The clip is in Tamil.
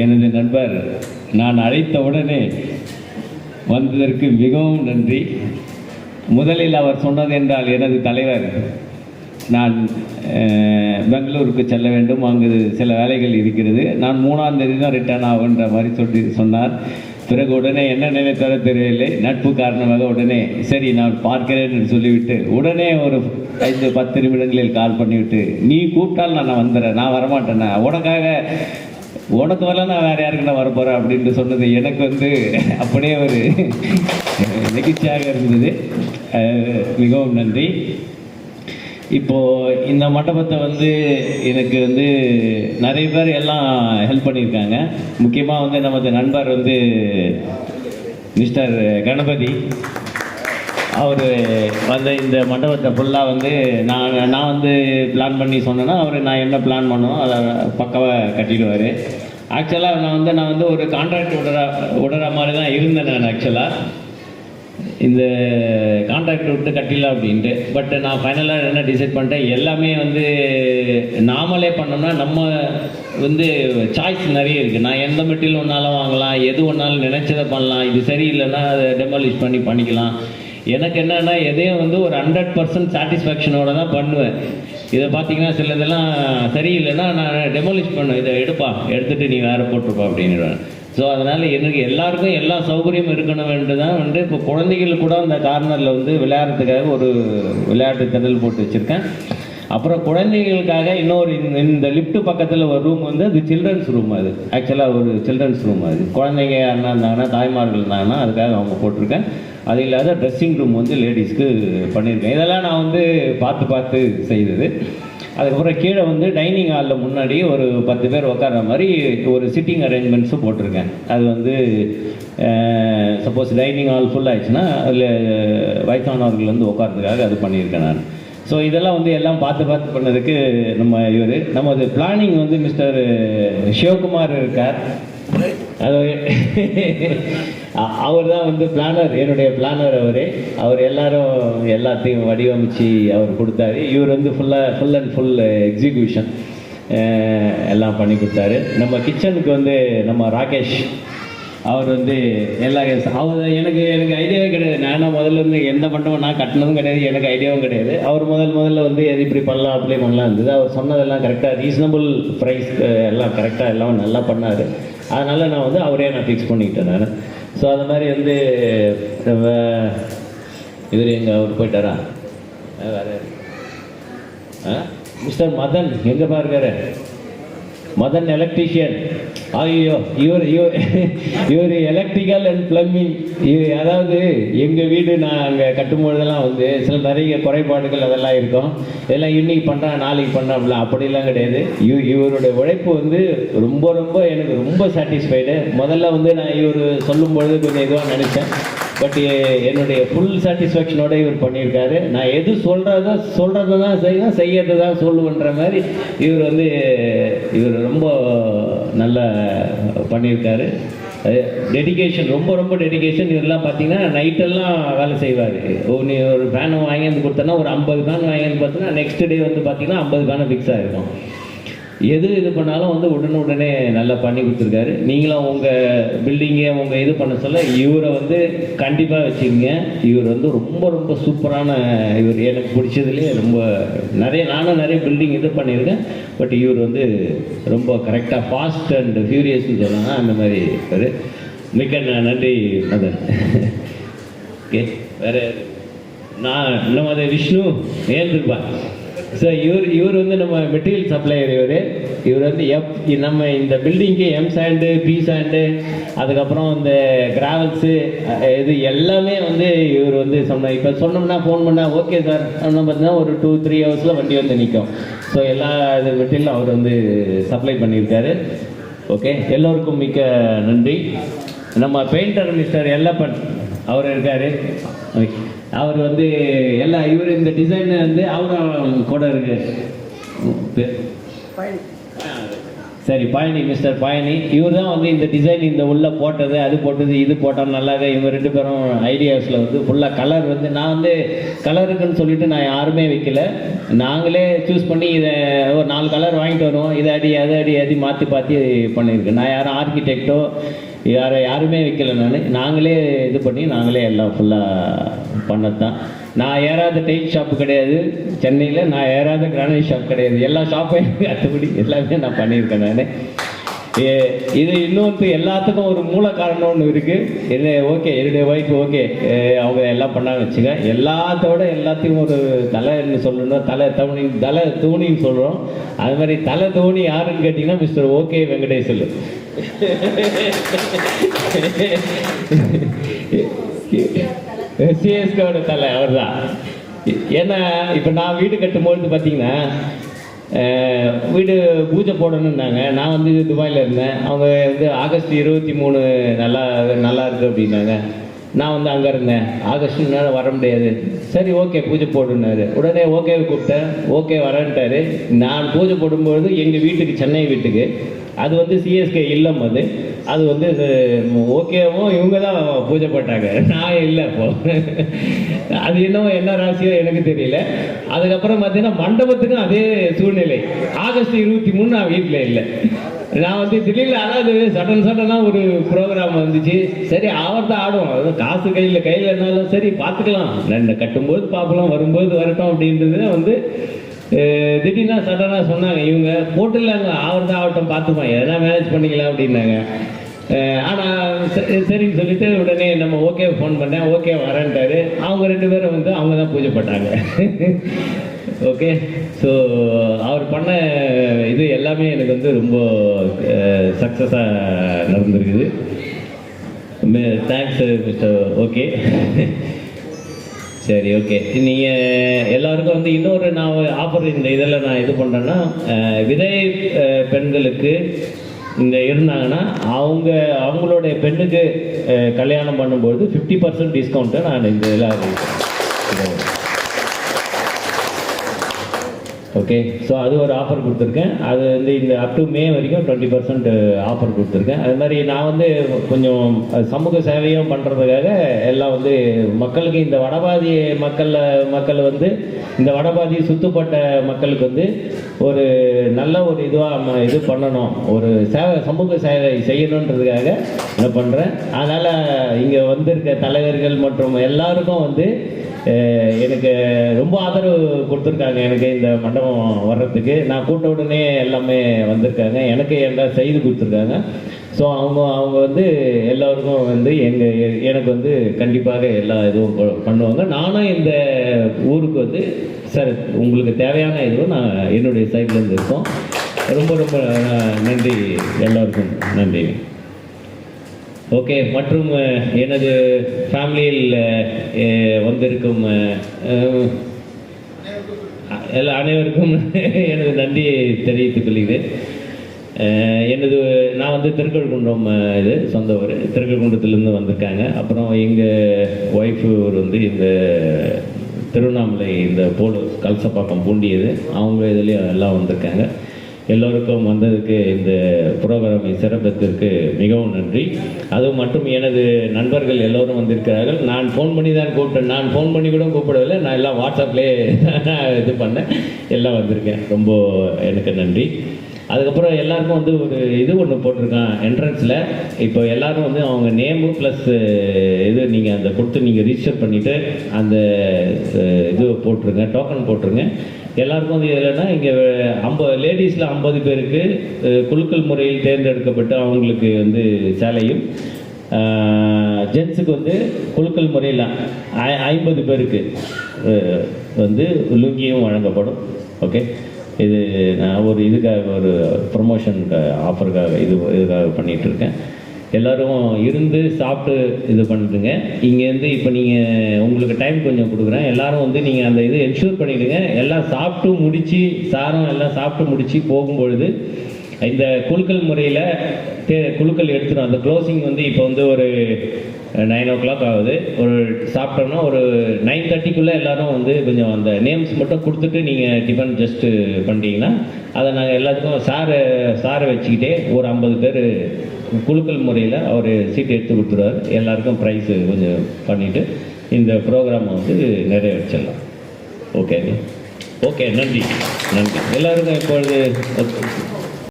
எனது நண்பர் நான் அழைத்த உடனே வந்ததற்கு மிகவும் நன்றி. முதலில் அவர் சொன்னது என்றால் எனது தலைவர் நான் பெங்களூருக்கு செல்ல வேண்டும், அங்கு சில வேலைகள் இருக்கிறது, நான் 3ஆம் தேதி தான் ரிட்டர்ன் ஆகுன்ற மாதிரி சொன்னார். பிறகு உடனே என்ன நினைத்தாரோ தெரியவில்லை, நட்பு காரணமாக உடனே சரி நான் பார்க்கிறேன் என்று சொல்லிவிட்டு உடனே ஒரு 5-10 நிமிடங்களில் கால் பண்ணிவிட்டு நீ கூப்பிட்டால் நான் வந்துடுறேன், நான் வரமாட்டேன்னா உனக்கு வரல நான் வேறு யாருக்கு நான் வரப்போகிறேன் அப்படின்ட்டு சொன்னது எனக்கு வந்து அப்படியே ஒரு நெகிழ்ச்சியாக இருந்தது. மிகவும் நன்றி. இப்போது இந்த மண்டபத்தை வந்து எனக்கு வந்து நிறைய பேர் எல்லாம் ஹெல்ப் பண்ணியிருக்காங்க. முக்கியமாக வந்து நமது நண்பர் வந்து மிஸ்டர் கணபதி, அவர் வந்து இந்த மண்டபத்தை ஃபுல்லாக வந்து நான் வந்து பிளான் பண்ணி சொன்னேன்னா அவர் நான் என்ன பிளான் பண்ணணும் அதை பக்காவாக கட்டிடுவார். ஆக்சுவலாக நான் வந்து ஒரு கான்ட்ராக்ட் விடுற மாதிரி தான் இருந்தேன். நான் ஆக்சுவலாக இந்த கான்ட்ராக்ட் விட்டு கட்டிடலாம் அப்படின்ட்டு. பட் நான் ஃபைனலாக என்ன டிசைட் பண்ணிட்டேன், எல்லாமே வந்து நாமளே பண்ணோம்னா நம்ம வந்து சாய்ஸ் நிறைய இருக்குது. நான் எந்த மெட்டீரியல் ஒன்றாலும் வாங்கலாம், எது ஒன்றாலும் நினச்சதை பண்ணலாம், இது சரியில்லைன்னா அதை டெமாலிஷ் பண்ணிக்கலாம். எனக்கு என்னென்னா எதையும் வந்து ஒரு 100% சாட்டிஸ்ஃபேக்ஷனோட தான் பண்ணுவேன். இதை பார்த்தீங்கன்னா சில இதெல்லாம் சரியில்லைன்னா நான் டெமாலிஷ் பண்ணுவேன், இதை எடுத்துகிட்டு நீ வேறு போட்டிருப்பா அப்படின்னுவேன். ஸோ அதனால் எனக்கு எல்லாருக்கும் எல்லா சௌகரியமும் இருக்கணும் தான் வந்து இப்போ குழந்தைகள் கூட அந்த கார்னரில் வந்து விளையாடுறதுக்காக ஒரு விளையாட்டு திடல் போட்டு வச்சுருக்கேன். அப்புறம் குழந்தைகளுக்காக இன்னொரு இந்த லிஃப்ட் பக்கத்தில் ஒரு ரூம் வந்து அது சில்ட்ரன்ஸ் ரூம். அது ஆக்சுவலாக ஒரு சில்ட்ரன்ஸ் ரூம். அது குழந்தைங்க யாருன்னா இருந்தாங்கன்னா, தாய்மார்கள் இருந்தாங்கன்னா அதுக்காக அவங்க போட்டிருக்கேன். அது இல்லாத ட்ரெஸ்ஸிங் ரூம் வந்து லேடிஸ்க்கு பண்ணியிருக்கேன். இதெல்லாம் நான் வந்து பார்த்து செய்தது. அதுக்கப்புறம் கீழே வந்து டைனிங் ஹாலில் முன்னாடி ஒரு 10 பேர் உட்கார்ற மாதிரி ஒரு சிட்டிங் அரேஞ்ச்மெண்ட்ஸும் போட்டிருக்கேன். அது வந்து சப்போஸ் டைனிங் ஹால் ஃபுல் ஆயிடுச்சுன்னா அதில் வயசானவர்கள் வந்து உட்கார்றதுக்காக அது பண்ணியிருக்கேன் நான். ஸோ இதெல்லாம் வந்து எல்லாம் பார்த்து பண்ணதுக்கு நமது பிளானிங் வந்து மிஸ்டர் சிவகுமார் இருக்கார். அது அவர் தான் வந்து பிளானர், என்னுடைய பிளானர். அவர் எல்லாத்தையும் வடிவமைச்சு அவர் கொடுத்தாரு. இவர் வந்து ஃபுல் அண்ட் ஃபுல் எக்ஸிக்யூஷன் எல்லாம் பண்ணி கொடுத்தாரு. நம்ம கிச்சனுக்கு வந்து நம்ம ராகேஷ் அவர் வந்து எனக்கு ஐடியாவே கிடையாது. நானும் முதல்ல இருந்து எந்த மண்டபம் நான் கட்டினதும் கிடையாது, எனக்கு ஐடியாவும் கிடையாது. அவர் முதல்ல வந்து எது இப்படி பண்ணலாம் அப்ளை பண்ணலாம் இருந்தது. அவர் சொன்னதெல்லாம் கரெக்டாக ரீசனபிள் ப்ரைஸ் எல்லாம் கரெக்டாக எல்லாம் நல்லா பண்ணார். அதனால் நான் வந்து அவரே ஃபிக்ஸ் பண்ணிக்கிட்டேன் நான். ஸோ அது மாதிரி வந்து அவர் போயிட்டாரா வேறு மிஸ்டர் மதன் எங்கே பாருக்காரு, மதன் எலக்ட்ரீஷியன். ஐயோ இவர் எலக்ட்ரிக்கல் அண்ட் பிளம்பிங். அதாவது எங்கள் வீடு நான் அங்கே கட்டும்பொழுதெல்லாம் வந்து சில நிறைய குறைபாடுகள் அதெல்லாம் இருக்கும். இதெல்லாம் இன்னைக்கு பண்ணுறேன் நாளைக்கு பண்ணுறேன் அப்படிலாம் கிடையாது. இவருடைய உழைப்பு வந்து ரொம்ப எனக்கு ரொம்ப சாட்டிஸ்ஃபைடு. முதல்ல வந்து நான் இவர் சொல்லும்பொழுது கொஞ்சம் இதுவாக நினச்சேன். பட் என்னுடைய ஃபுல் சாட்டிஸ்ஃபேக்ஷனோட இவர் பண்ணியிருக்காரு. நான் எது சொல்கிறத தான் செய்யறது தான் சொல்லுவேன்ற மாதிரி இவர் ரொம்ப நல்லா பண்ணியிருக்காரு. டெடிகேஷன் ரொம்ப டெடிகேஷன். இதெல்லாம் பார்த்தீங்கன்னா நைட்டெல்லாம் வேலை செய்வார். நீ ஒரு ஃபேனை வாங்கி வந்து கொடுத்தோன்னா ஒரு 50 ஃபேன் வாங்கி வந்து பார்த்தோன்னா நெக்ஸ்ட் டே வந்து பார்த்தீங்கன்னா 50 ஃபேனை ஃபிக்ஸ் ஆகிருக்கும். இது பண்ணாலும் வந்து உடனே நல்லா பண்ணி கொடுத்துருக்காரு. நீங்களும் உங்கள் பில்டிங்கை இது பண்ண சொல்ல இவரை வந்து கண்டிப்பாக வச்சுக்கோங்க. இவர் வந்து ரொம்ப சூப்பரான இவர் எனக்கு பிடிச்சதுலேயே நானும் நிறைய பில்டிங் பண்ணியிருக்கேன். பட் இவர் வந்து ரொம்ப கரெக்டாக ஃபாஸ்ட் அண்ட் ஃபியூரியஸ்ன்னு சொன்னாங்க. அந்த மாதிரி இருக்கார். மிக்க நன்றி மதன். ஓகே, வேறு நம்ம அதை விஷ்ணு ஏந்திருப்பார் சார். இவர் வந்து நம்ம மெட்டீரியல் சப்ளையர். இவர் வந்து நம்ம இந்த பில்டிங்க்கு எம் சாண்டு, பி சாண்டு, அதுக்கப்புறம் இந்த கிராவல்ஸு இது எல்லாமே வந்து இவர் வந்து இப்போ சொன்னோம்னா ஃபோன் பண்ணால் ஓகே சார் சொன்ன பார்த்தீங்கன்னா ஒரு 2-3 ஹவர்ஸில் வண்டி வந்து நிற்கும். ஸோ எல்லா இது மெட்டீரியலும் அவர் வந்து சப்ளை பண்ணியிருக்காரு. ஓகே, எல்லோருக்கும் மிக்க நன்றி. நம்ம பெயிண்டர் மிஸ்டர் எல்லப்பன் அவர் இருக்கார். அவர் வந்து இவர் இந்த டிசைன் வந்து அவரும் கூட இருக்கு. சரி, பழனி, மிஸ்டர் பழனி, இவர் தான் வந்து இந்த டிசைன் இந்த உள்ளே போட்டது, அது போட்டது, இது போட்டால் நல்லாக. இவங்க 2 பேரும் ஐடியாஸில் வந்து ஃபுல்லாக கலர் வந்து நான் வந்து கலருக்குன்னு சொல்லிட்டு நான் யாருமே வைக்கல. நாங்களே சூஸ் பண்ணி இதை ஒரு 4 கலர் வாங்கிட்டு வருவோம். இதை அடி அதை அடி மாற்றி பண்ணியிருக்கேன். நான் யாரும் ஆர்கிடெக்டோ யாருமே வைக்கல. நாங்களே இது பண்ணி நாங்களே எல்லாம் ஃபுல்லாக பண்ணது தான். நான் ஏறாத டைல் ஷாப்பு கிடையாது சென்னையில், நான் ஏறாத கிரானைட் ஷாப் கிடையாது. எல்லா ஷாப்பையும் அத்துப்படி எல்லாமே நான் பண்ணியிருக்கேன். நான் இது இன்னொன்று எல்லாத்துக்கும் ஒரு மூல காரணம் ஒன்று இருக்குது. என்ன ஓகே, என்னுடைய ஒய்ஃப் ஓகே, அவங்க எல்லாம் பண்ணாங்க வச்சுக்க. எல்லாத்தையும் ஒரு தலைன்னு சொல்லணும், தலை தோனின்னு சொல்கிறோம். அது மாதிரி தலை தோனி யாருன்னு கேட்டிங்கன்னா மிஸ்டர் ஓகே வெங்கடேசலு. சிஎஸ்கேவோட தலை அவர் தான். ஏன்னா இப்போ நான் வீடு கட்டும்போது பார்த்தீங்கன்னா வீடு பூஜை போடணுன்னாங்க. நான் வந்து துபாயில் இருந்தேன். அவங்க வந்து ஆகஸ்ட் 23 நல்லா இருக்குது அப்படின்னாங்க. நான் வந்து அங்கே இருந்தேன். ஆகஸ்ட்னால வர முடியாது. சரி ஓகே பூஜை போடுனாரு. உடனே ஓகே கூப்பிட்டேன். ஓகே வரேன்ட்டாரு. நான் பூஜை போடும்பொழுது எங்கள் வீட்டுக்கு, சென்னை வீட்டுக்கு, அது வந்து சிஎஸ்கே இல்லம். அது வந்து ஓகேவும் இவங்க தான் பூஜை போட்டாங்க, நான் இல்லை. இப்போ அது என்ன ராசியோ எனக்கு தெரியல. அதுக்கப்புறம் பார்த்தீங்கன்னா மண்டபத்துக்கும் அதே சூழ்நிலை. ஆகஸ்ட் 23 நான் வீட்டில் இல்லை. நான் வந்து திடீர்னு அதாவது சடனாக ஒரு ப்ரோக்ராம் வந்துச்சு. சரி அவர் தான் ஆடும், அது காசு கையில் இருந்தாலும் சரி பார்த்துக்கலாம், நான் கட்டும்போது பார்க்கலாம், வரும்போது வரட்டும் அப்படின்றது வந்து திடீர்னா சடனாக சொன்னாங்க. இவங்க போட்டுடலாங்க, அவர் தான் ஆகட்டும் பார்த்துப்பான், எதனா மேனேஜ் பண்ணிக்கலாம் அப்படின்னாங்க. ஆனால் சரின்னு சொல்லிட்டு உடனே நம்ம ஓகே ஃபோன் பண்ணேன். ஓகே வரேன்ட்டாரு. அவங்க 2 பேரும் வந்து அவங்க தான் பூஜை போட்டாங்க. ஓகே, ஸோ அவர் பண்ண இது எல்லாமே எனக்கு வந்து ரொம்ப சக்ஸஸாக நடந்திருக்குது. Thanks mister okay. சரி ஓகே, நீங்கள் எல்லாருக்கும் வந்து இன்னொரு நான் ஆஃபர் இந்த இதில் நான் இது பண்ணுறேன்னா, விதை பெண்களுக்கு இங்கே இருந்தாங்கன்னா அவங்களுடைய பெண்ணுக்கு கல்யாணம் பண்ணும்போது 50% டிஸ்கவுண்ட்டை நான் இந்த இதில் ஓகே. ஸோ அது ஒரு ஆஃபர் கொடுத்துருக்கேன். அது வந்து இந்த அப் டு மே வரைக்கும் 20% ஆஃபர் கொடுத்துருக்கேன். அது மாதிரி நான் வந்து கொஞ்சம் சமூக சேவையும் பண்ணுறதுக்காக எல்லாம் வந்து மக்களுக்கு இந்த வடபாதி மக்கள் வந்து இந்த வடபாதி சுற்றுப்பட்ட மக்களுக்கு வந்து ஒரு நல்ல ஒரு இதுவாக இது பண்ணணும், ஒரு சமூக சேவை செய்யணுன்றதுக்காக நான் பண்ணுறேன். அதனால் இங்கே வந்திருக்க தலைவர்கள் மற்றும் எல்லாருக்கும் வந்து எனக்கு ரொம்ப ஆதரவு கொடுத்துருக்காங்க. எனக்கு இந்த மண்டபம் வர்றதுக்கு நான் கூட்ட உடனே எல்லாமே வந்திருக்காங்க, எனக்கு எல்லாம் செய்து கொடுத்துருக்காங்க. ஸோ அவங்க வந்து எல்லோருக்கும் வந்து எனக்கு வந்து கண்டிப்பாக எல்லா இதுவும் பண்ணுவாங்க. நானும் இந்த ஊருக்கு வந்து சார் உங்களுக்கு தேவையான இதுவும் நான் என்னுடைய சைட்லேருந்து இருக்கோம். ரொம்ப ரொம்ப நன்றி, எல்லோருக்கும் நன்றி. ஓகே, மற்றும் எனது ஃபேமிலியில் வந்திருக்கும் அனைவருக்கும் எனது நன்றியை தெரிவித்துக் கொள்கிறேன். நான் வந்து திருக்கழுக்குன்றம் சொந்த ஊர், திருக்கழுக்குன்றத்துலேருந்து வந்திருக்காங்க. அப்புறம் எங்கள் ஒய்ஃபு வந்து இந்த திருவண்ணாமலை இந்த கலசப்பாக்கம் பூண்டியது, அவங்க இதுலேயும் எல்லாம் வந்திருக்காங்க. எல்லோருக்கும் வந்ததுக்கு இந்த புரோகிராமை சிறப்பதற்கு மிகவும் நன்றி. அது மட்டும் எனது நண்பர்கள் எல்லோரும் வந்திருக்கிறார்கள். நான் ஃபோன் பண்ணி தான் கூப்பிட்டேன், நான் ஃபோன் பண்ணி கூட கூப்பிடவில்லை, நான் எல்லாம் வாட்ஸ்அப்லேயே இது பண்ணேன், எல்லாம் வந்திருக்கேன். ரொம்ப எனக்கு நன்றி. அதுக்கப்புறம் எல்லாருக்கும் வந்து ஒரு இது ஒன்று போட்டிருக்கான் என்ட்ரன்ஸில். இப்போ எல்லோரும் வந்து அவங்க நேமு ப்ளஸ் இது நீங்கள் அந்த கொடுத்து நீங்கள் ரிஜிஸ்டர் பண்ணிவிட்டு அந்த இது போட்டுருங்க, டோக்கன் போட்டுருங்க. எல்லாருக்கும் வந்து இல்லைன்னா இங்கே லேடிஸில் 50 பேருக்கு குலுக்கல் முறையில் தேர்ந்தெடுக்கப்பட்டு அவங்களுக்கு வந்து சேலையும், ஜென்ஸுக்கு வந்து குலுக்கல் முறையில் 50 பேருக்கு வந்து லுங்கியும் வழங்கப்படும். ஓகே, இது நான் ஒரு இதுக்காக ஒரு ப்ரொமோஷன் ஆஃபருக்காக இதுக்காக பண்ணிகிட்ருக்கேன். எல்லோரும் இருந்து சாப்பிட்டு இது பண்ணிட்டுங்க. இங்கேருந்து இப்போ நீங்கள் உங்களுக்கு டைம் கொஞ்சம் கொடுக்குறேன். எல்லோரும் வந்து நீங்கள் அந்த இது என்ஷூர் பண்ணிவிடுங்க. எல்லாம் சாப்பிட்டு முடித்து சாரம் எல்லாம் சாப்பிட்டு முடித்து போகும்பொழுது இந்த குலுக்கல் முறையில் குலுக்கல் எடுத்துடும். அந்த க்ளோசிங் வந்து இப்போ வந்து ஒரு 9 o'clock ஆகுது. ஒரு சாப்பிட்டோம்னா ஒரு 9:30க்குள்ளே எல்லாரும் வந்து கொஞ்சம் அந்த நேம்ஸ் மட்டும் கொடுத்துட்டு நீங்கள் டிஃபன் ஜஸ்ட்டு பண்ணிட்டீங்கன்னா அதை நாங்கள் எல்லாத்துக்கும் சாரை வச்சுக்கிட்டே ஒரு 50 பேர் குலுக்கல் முறையில் அவர் சீட்டு எடுத்து கொடுத்துருவார். எல்லாருக்கும் ப்ரைஸு கொஞ்சம் பண்ணிவிட்டு இந்த ப்ரோக்ராமை வந்து நிறைவேற்றிடலாம். ஓகே, நன்றி. எல்லாருக்கும் இப்பொழுது